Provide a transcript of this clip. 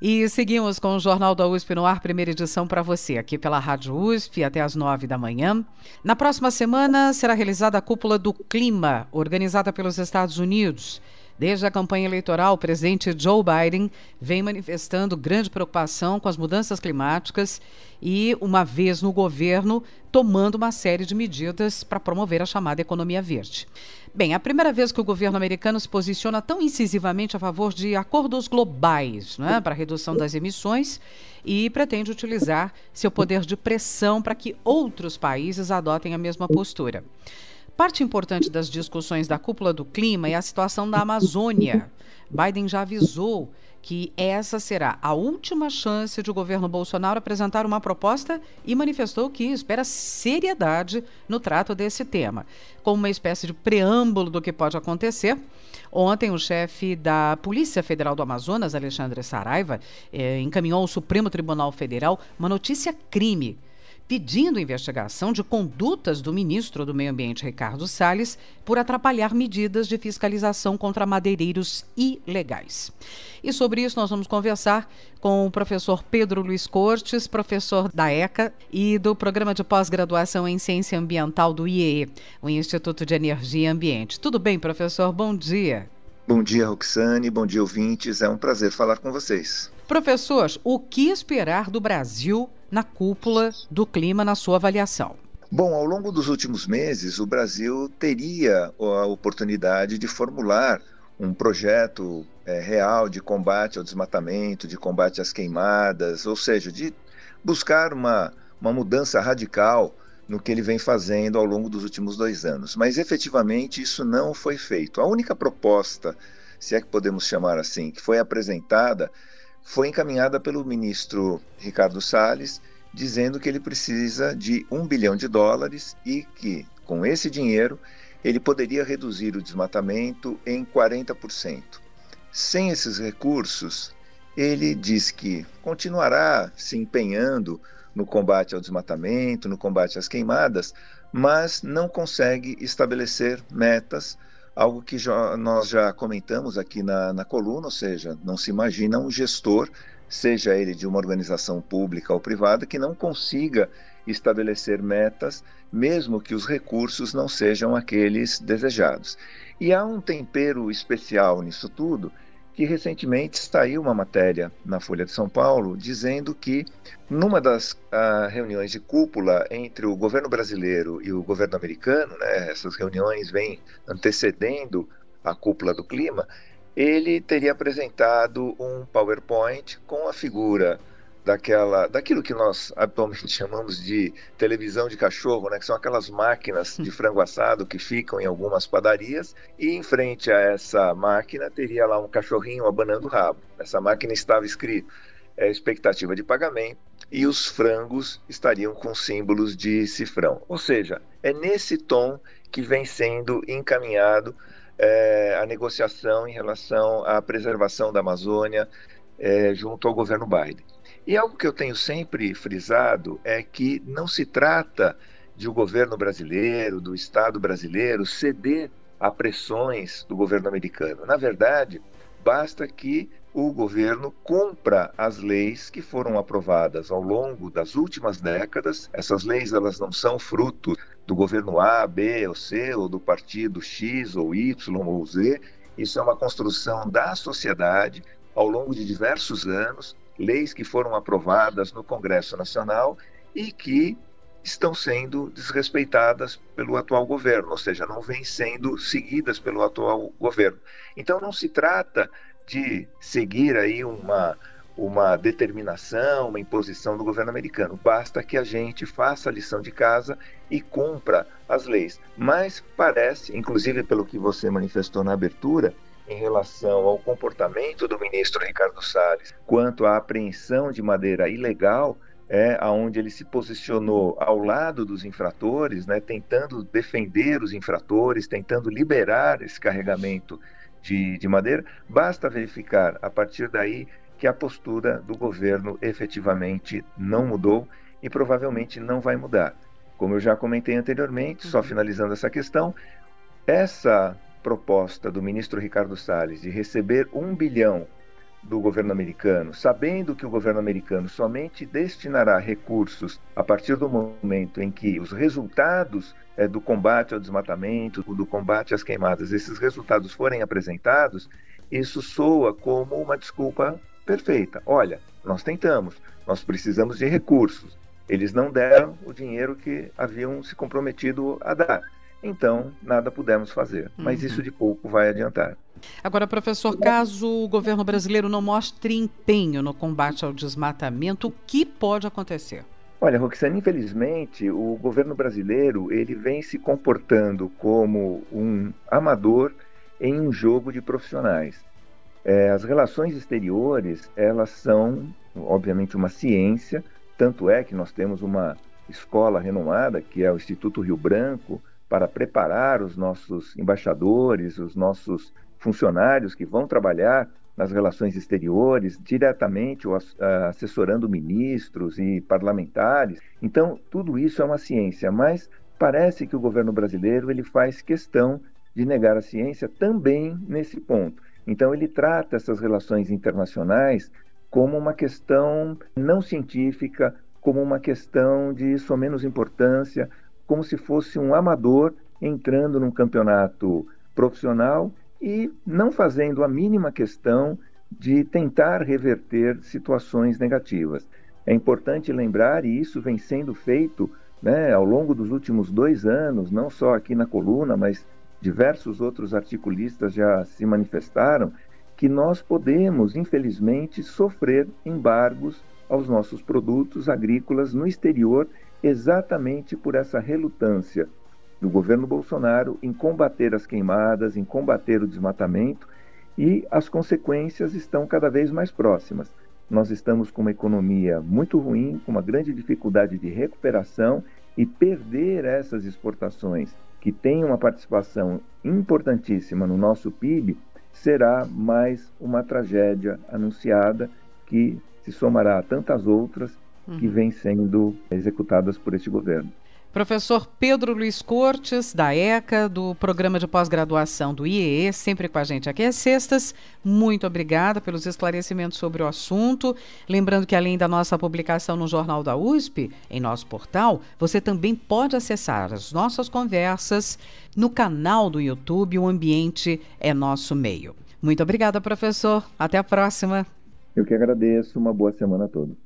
E seguimos com o Jornal da USP no ar, primeira edição para você, aqui pela Rádio USP, até às 9 da manhã. Na próxima semana será realizada a Cúpula do Clima, organizada pelos Estados Unidos. Desde a campanha eleitoral, o presidente Joe Biden vem manifestando grande preocupação com as mudanças climáticas e, uma vez no governo, tomando uma série de medidas para promover a chamada economia verde. Bem, é a primeira vez que o governo americano se posiciona tão incisivamente a favor de acordos globais, né, para a redução das emissões e pretende utilizar seu poder de pressão para que outros países adotem a mesma postura. Parte importante das discussões da Cúpula do Clima é a situação da Amazônia. Biden já avisou que essa será a última chance de o governo Bolsonaro apresentar uma proposta e manifestou que espera seriedade no trato desse tema. Como uma espécie de preâmbulo do que pode acontecer, ontem o chefe da Polícia Federal do Amazonas, Alexandre Saraiva, encaminhou ao Supremo Tribunal Federal uma notícia-crime, pedindo investigação de condutas do ministro do Meio Ambiente, Ricardo Salles, por atrapalhar medidas de fiscalização contra madeireiros ilegais. E sobre isso nós vamos conversar com o professor Pedro Luiz Cortes, professor da ECA e do Programa de Pós-Graduação em Ciência Ambiental do IEE, o Instituto de Energia e Ambiente. Tudo bem, professor? Bom dia. Bom dia, Roxane. Bom dia, ouvintes. É um prazer falar com vocês. Professor, o que esperar do Brasil na Cúpula do Clima, na sua avaliação? Bom, ao longo dos últimos meses, o Brasil teria a oportunidade de formular um projeto real de combate ao desmatamento, de combate às queimadas, ou seja, de buscar uma mudança radical no que ele vem fazendo ao longo dos últimos 2 anos. Mas, efetivamente, isso não foi feito. A única proposta, se é que podemos chamar assim, que foi apresentada, foi encaminhada pelo ministro Ricardo Salles, dizendo que ele precisa de US$1 bilhão e que, com esse dinheiro, ele poderia reduzir o desmatamento em 40%. Sem esses recursos, ele diz que continuará se empenhando no combate ao desmatamento, no combate às queimadas, mas não consegue estabelecer metas, algo que nós já comentamos aqui na coluna, ou seja, não se imagina um gestor, seja ele de uma organização pública ou privada, que não consiga estabelecer metas, mesmo que os recursos não sejam aqueles desejados. E há um tempero especial nisso tudo, que recentemente saiu uma matéria na Folha de São Paulo dizendo que numa das reuniões de cúpula entre o governo brasileiro e o governo americano, né, essas reuniões vêm antecedendo a Cúpula do Clima, ele teria apresentado um PowerPoint com a figura daquilo que nós atualmente chamamos de televisão de cachorro, né, que são aquelas máquinas de frango assado que ficam em algumas padarias, e em frente a essa máquina teria lá um cachorrinho abanando o rabo. Nessa máquina estava escrito expectativa de pagamento e os frangos estariam com símbolos de cifrão. Ou seja, é nesse tom que vem sendo encaminhado a negociação em relação à preservação da Amazônia junto ao governo Biden. E algo que eu tenho sempre frisado é que não se trata de o governo brasileiro, do Estado brasileiro, ceder a pressões do governo americano. Na verdade, basta que o governo cumpra as leis que foram aprovadas ao longo das últimas décadas. Essas leis, elas não são fruto do governo A, B ou C, ou do partido X ou Y ou Z. Isso é uma construção da sociedade ao longo de diversos anos, leis que foram aprovadas no Congresso Nacional e que estão sendo desrespeitadas pelo atual governo, ou seja, não vêm sendo seguidas pelo atual governo. Então não se trata de seguir aí uma determinação, uma imposição do governo americano. Basta que a gente faça a lição de casa e cumpra as leis. Mas parece, inclusive pelo que você manifestou na abertura, em relação ao comportamento do ministro Ricardo Salles quanto à apreensão de madeira ilegal, onde ele se posicionou ao lado dos infratores, né, tentando defender os infratores, tentando liberar esse carregamento de madeira, basta verificar a partir daí que a postura do governo efetivamente não mudou e provavelmente não vai mudar. Como eu já comentei anteriormente, só finalizando essa questão, essa proposta do ministro Ricardo Salles de receber US$1 bilhão do governo americano, sabendo que o governo americano somente destinará recursos a partir do momento em que os resultados do combate ao desmatamento, do combate às queimadas, esses resultados forem apresentados, isso soa como uma desculpa perfeita. Olha, nós tentamos, nós precisamos de recursos. Eles não deram o dinheiro que haviam se comprometido a dar. Então, nada pudemos fazer. Mas isso de pouco vai adiantar. Agora, professor, caso o governo brasileiro não mostre empenho no combate ao desmatamento, o que pode acontecer? Olha, Roxane, infelizmente, o governo brasileiro ele vem se comportando como um amador em um jogo de profissionais. As relações exteriores, elas são, obviamente, uma ciência, tanto é que nós temos uma escola renomada, que é o Instituto Rio Branco, para preparar os nossos embaixadores, os nossos funcionários que vão trabalhar nas relações exteriores, diretamente ou assessorando ministros e parlamentares. Então, tudo isso é uma ciência, mas parece que o governo brasileiro ele faz questão de negar a ciência também nesse ponto. Então, ele trata essas relações internacionais como uma questão não científica, como uma questão de somenos importância, como se fosse um amador entrando num campeonato profissional e não fazendo a mínima questão de tentar reverter situações negativas. É importante lembrar, e isso vem sendo feito ao longo dos últimos 2 anos, não só aqui na coluna, mas diversos outros articulistas já se manifestaram, que nós podemos, infelizmente, sofrer embargos aos nossos produtos agrícolas no exterior, exatamente por essa relutância do governo Bolsonaro em combater as queimadas, em combater o desmatamento, e as consequências estão cada vez mais próximas. Nós estamos com uma economia muito ruim, com uma grande dificuldade de recuperação, e perder essas exportações, que têm uma participação importantíssima no nosso PIB, será mais uma tragédia anunciada que se somará a tantas outras que vêm sendo executadas por este governo. Professor Pedro Luiz Cortes, da ECA, do Programa de Pós-Graduação do IEE, sempre com a gente aqui às sextas. Muito obrigada pelos esclarecimentos sobre o assunto. Lembrando que, além da nossa publicação no Jornal da USP, em nosso portal, você também pode acessar as nossas conversas no canal do YouTube O Ambiente é Nosso Meio. Muito obrigada, professor. Até a próxima. Eu que agradeço. Uma boa semana a todos.